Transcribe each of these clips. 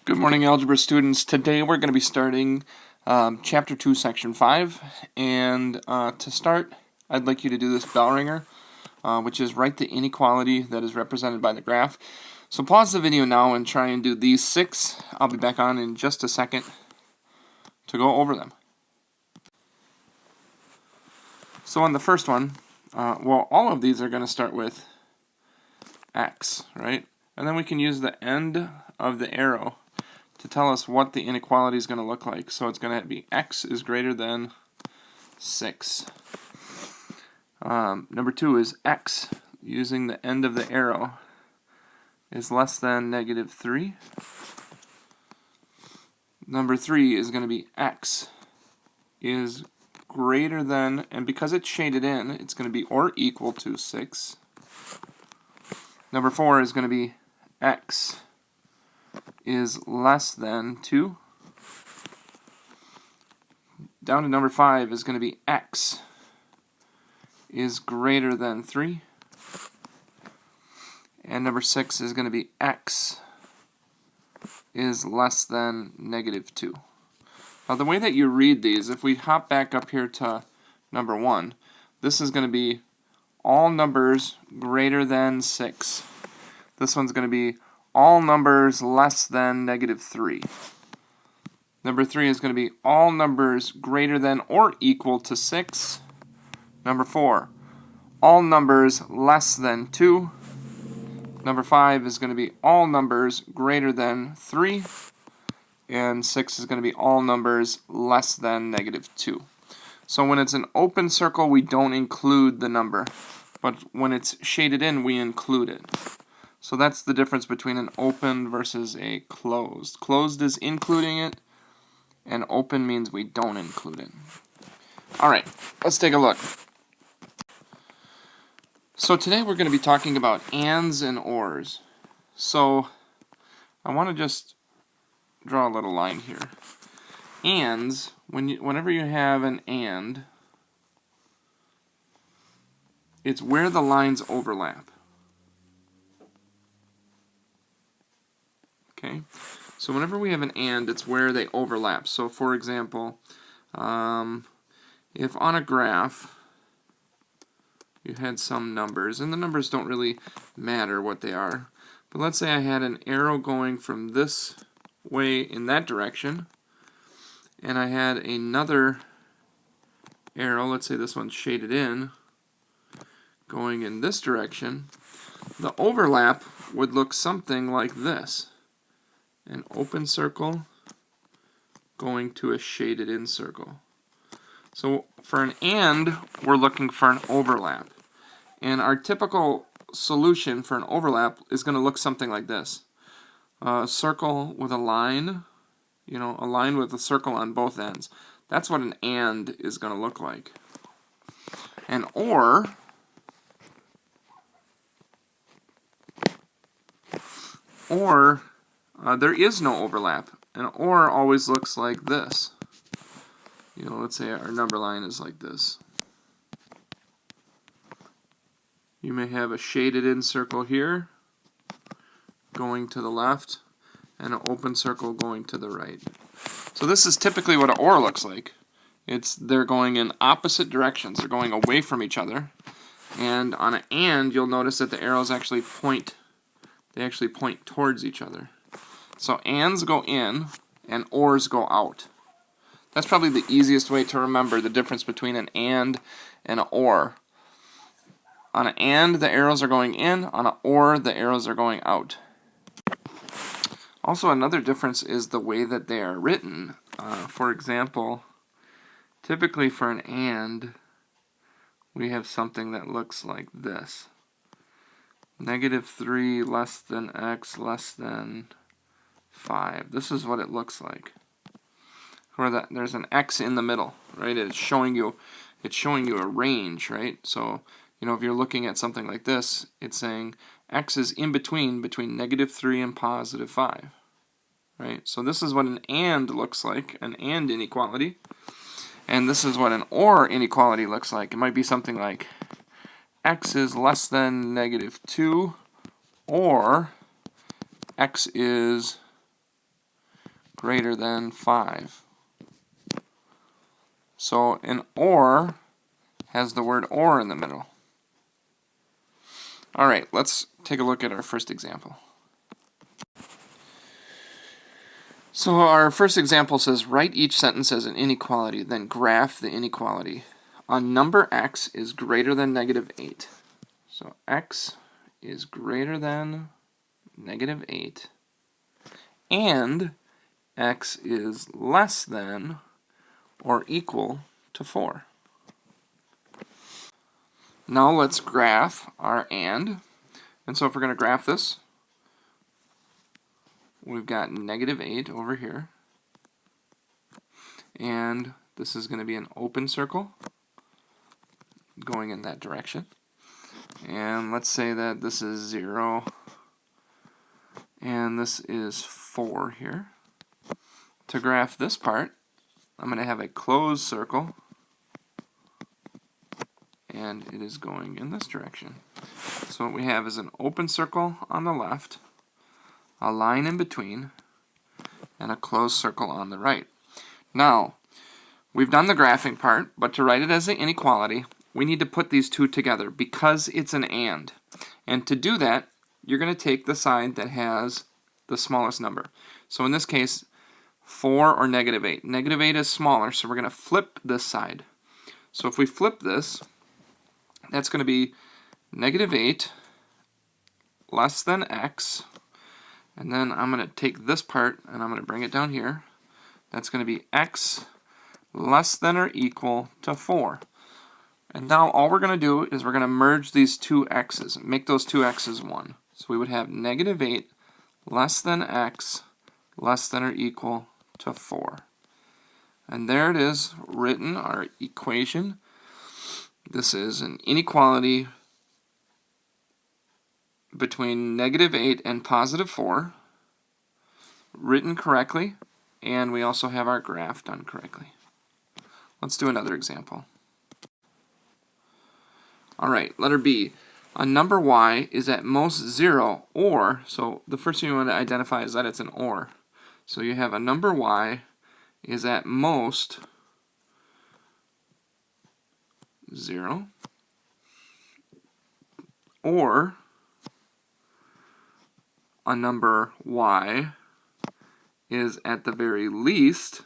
Good morning, algebra students. Today we're going to be starting Chapter 2, Section 5. And to start, I'd like you to do this bell ringer, which is write the inequality that is represented by the graph. So pause the video now and try and do these 6. I'll be back on in just a second to go over them. So on the first one, all of these are going to start with x, right? And then we can use the end of the arrow to tell us what the inequality is going to look like. So it's going to be x is greater than 6. Number 2 is x, using the end of the arrow, is less than negative 3. Number 3 is going to be x is greater than, and because it's shaded in, it's going to be or equal to 6. Number 4 is going to be x is less than 2. Down to number 5 is going to be x is greater than 3. And number 6 is going to be x is less than negative 2. Now the way that you read these, if we hop back up here to number 1, this is going to be all numbers greater than 6. This one's going to be all numbers less than negative 3. Number 3 is going to be all numbers greater than or equal to 6. Number 4, all numbers less than 2. Number 5 is going to be all numbers greater than 3. And 6 is going to be all numbers less than negative 2. So when it's an open circle, we don't include the number. But when it's shaded in, we include it. So that's the difference between an open versus a closed. Closed is including it, and open means we don't include it. Alright, let's take a look. So today we're going to be talking about ands and ors. So I want to just draw a little line here. Ands, whenever you have an and, it's where the lines overlap. Okay, so whenever we have an and, it's where they overlap. So for example, if on a graph you had some numbers, and the numbers don't really matter what they are, but let's say I had an arrow going from this way in that direction, and I had another arrow, let's say this one's shaded in, going in this direction, the overlap would look something like this. An open circle going to a shaded in circle. So for an and, we're looking for an overlap. And our typical solution for an overlap is going to look something like this. A circle with a line, a line with a circle on both ends. That's what an and is going to look like. An or, there is no overlap. An or always looks like this. Let's say our number line is like this. You may have a shaded in circle here going to the left and an open circle going to the right. So this is typically what an or looks like. They're going in opposite directions. They're going away from each other. And on an and, you'll notice that the arrows actually point towards each other. So ands go in and ors go out. That's probably the easiest way to remember the difference between an and an or. On an and, the arrows are going in. On an or, the arrows are going out. Also, another difference is the way that they are written. For example, typically for an and, we have something that looks like this. Negative 3 less than x less than 5. This is what it looks like. Where there's an x in the middle, right? It's showing you a range, right? So, if you're looking at something like this, it's saying x is in between negative 3 and positive 5, right? So this is what an and looks like, an and inequality. And this is what an or inequality looks like. It might be something like x is less than negative 2, or x is greater than 5. So an or has the word or in the middle. All right, let's take a look at our first example. So our first example says, write each sentence as an inequality, then graph the inequality. A number x is greater than negative 8. So x is greater than negative 8, and x is less than or equal to 4. Now let's graph our and. And so if we're going to graph this, we've got negative 8 over here. And this is going to be an open circle going in that direction. And let's say that this is 0 and this is 4 here. To graph this part, I'm going to have a closed circle, and it is going in this direction. So what we have is an open circle on the left, a line in between, and a closed circle on the right. Now, we've done the graphing part, but to write it as an inequality, we need to put these two together because it's an and. And to do that, you're going to take the side that has the smallest number. So in this case, 4 or negative 8. Negative 8 is smaller, so we're going to flip this side. So if we flip this, that's going to be negative 8 less than x. And then I'm going to take this part and I'm going to bring it down here. That's going to be x less than or equal to 4. And now all we're going to do is we're going to merge these two x's and make those two x's 1. So we would have negative 8 less than x less than or equal to 4. And there it is, written, our equation. This is an inequality between negative 8 and positive 4, written correctly, and we also have our graph done correctly. Let's do another example. All right, letter B. A number y is at most 0 or, so the first thing you want to identify is that it's an or. So you have a number y is at most 0 or a number y is at the very least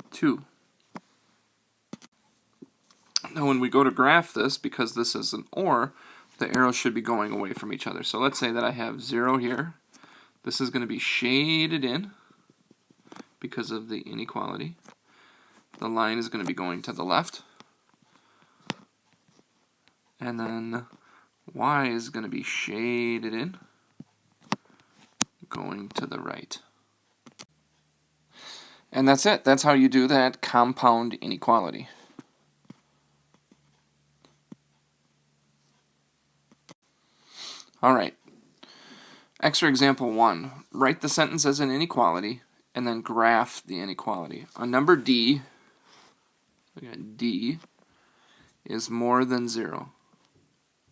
2. Now when we go to graph this, because this is an or, the arrows should be going away from each other. So let's say that I have 0 here. This is going to be shaded in because of the inequality. The line is going to be going to the left. And then y is going to be shaded in going to the right. And that's it. That's how you do that compound inequality. All right. Extra example 1. Write the sentence as an inequality and then graph the inequality. A number d, d, is more than 0.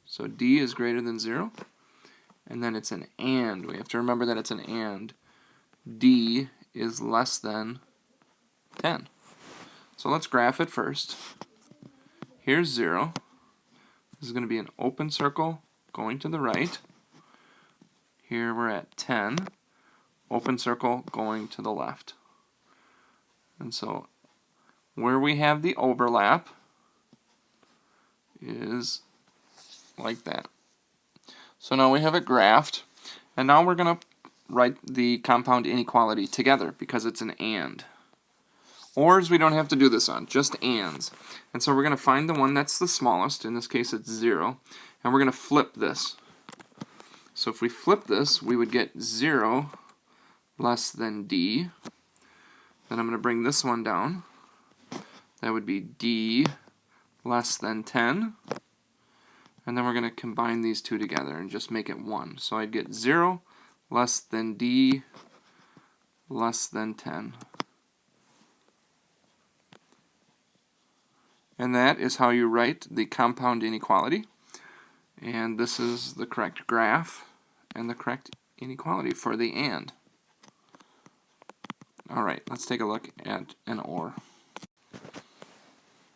So d is greater than 0. And then it's an and. We have to remember that it's an and. D is less than 10. So let's graph it first. Here's 0. This is going to be an open circle going to the right. Here we're at 10. Open circle going to the left. And so where we have the overlap is like that. So now we have it graphed, and now we're going to write the compound inequality together because it's an and. Ors we don't have to do this on, just ands. And so we're going to find the one that's the smallest, in this case it's 0, and we're going to flip this. So if we flip this, we would get 0 less than d. Then I'm going to bring this one down. That would be d less than 10. And then we're going to combine these two together and just make it 1. So I'd get 0 less than d less than 10. And that is how you write the compound inequality. And this is the correct graph and the correct inequality for the and. Alright, let's take a look at an or.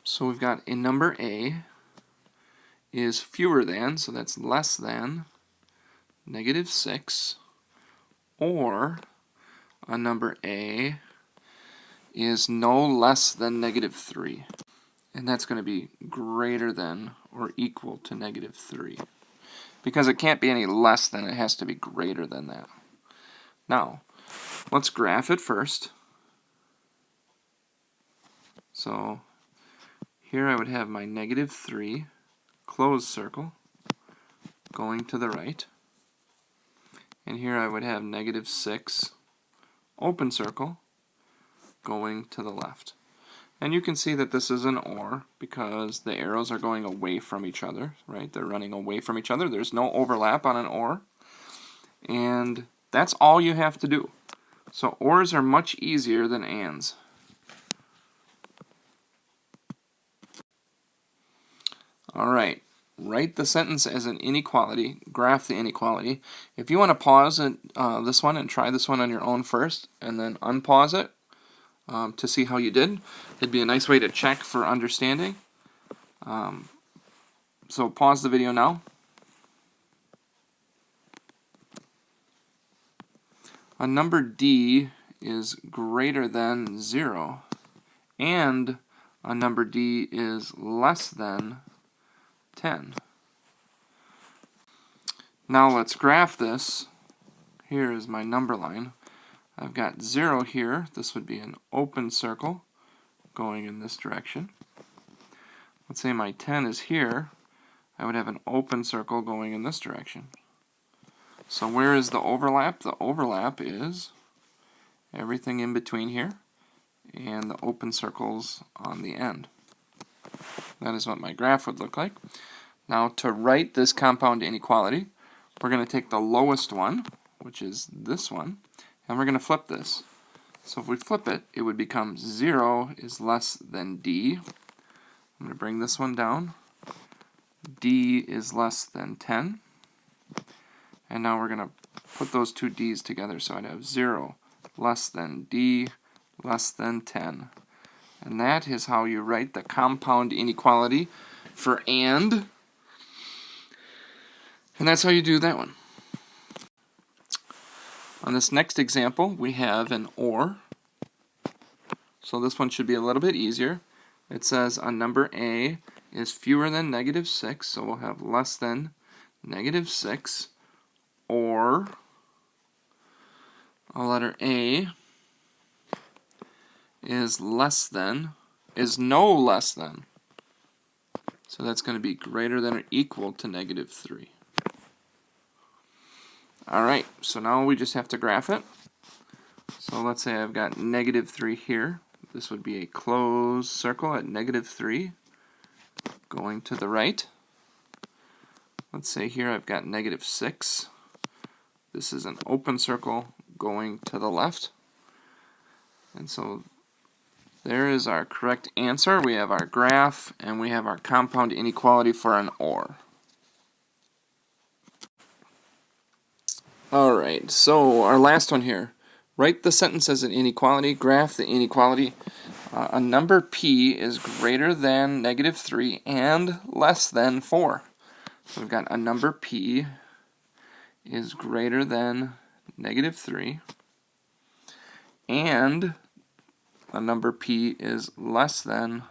So we've got a number A is fewer than, so that's less than, -6, or a number A is no less than -3. And that's going to be greater than or equal to -3. Because it can't be any less than, it has to be greater than that. Now, let's graph it first. So here I would have my -3 closed circle going to the right. And here I would have -6 open circle going to the left. And you can see that this is an or because the arrows are going away from each other, right? They're running away from each other. There's no overlap on an or. And that's all you have to do. So ors are much easier than ands. Alright, write the sentence as an inequality, graph the inequality. If you want to pause this one and try this one on your own first, and then unpause it, to see how you did. It'd be a nice way to check for understanding. So pause the video now. A number D is greater than 0, and a number D is less than 10. Now let's graph this. Here is my number line. I've got 0 here. This would be an open circle going in this direction. Let's say my 10 is here. I would have an open circle going in this direction. So where is the overlap? The overlap is everything in between here and the open circles on the end. That is what my graph would look like. Now to write this compound inequality, we're going to take the lowest one, which is this one, and we're going to flip this. So if we flip it, it would become 0 is less than D. I'm going to bring this one down. D is less than 10. And now we're going to put those two D's together. So I'd have 0 less than D less than 10. And that is how you write the compound inequality for and. And that's how you do that one. On this next example, we have an or. So this one should be a little bit easier. It says a number A is fewer than -6, so we'll have less than -6, or a letter A is less than, is no less than. So that's going to be greater than or equal to -3. Alright, so now we just have to graph it. So let's say I've got -3 here. This would be a closed circle at -3 going to the right. Let's say here I've got -6. This is an open circle going to the left. And so there is our correct answer. We have our graph and we have our compound inequality for an or. Alright, so our last one here. Write the sentence as an inequality, graph the inequality. A number P is greater than -3 and less than 4. So we've got a number P is greater than -3 and a number P is less than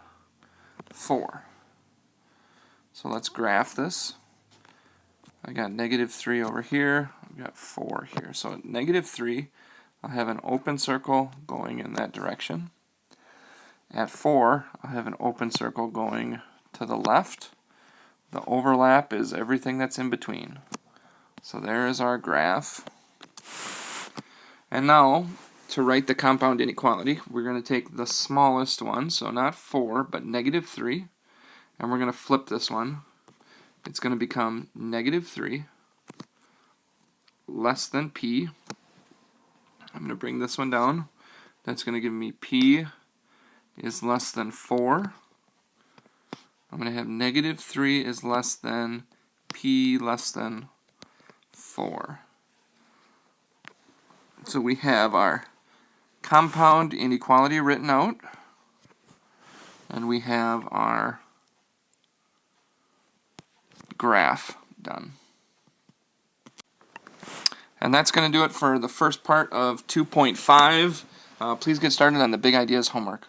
4. So let's graph this. I got -3 over here, I've got 4 here. So at -3, I'll have an open circle going in that direction. At 4, I'll have an open circle going to the left. The overlap is everything that's in between. So there is our graph. And now, to write the compound inequality, we're going to take the smallest one, so not 4, but -3, and we're going to flip this one. It's going to become -3 less than P. I'm going to bring this one down. That's going to give me P is less than 4. I'm going to have -3 is less than p less than 4. So we have our compound inequality written out, and we have our graph done. And that's going to do it for the first part of 2.5. Please get started on the big ideas homework.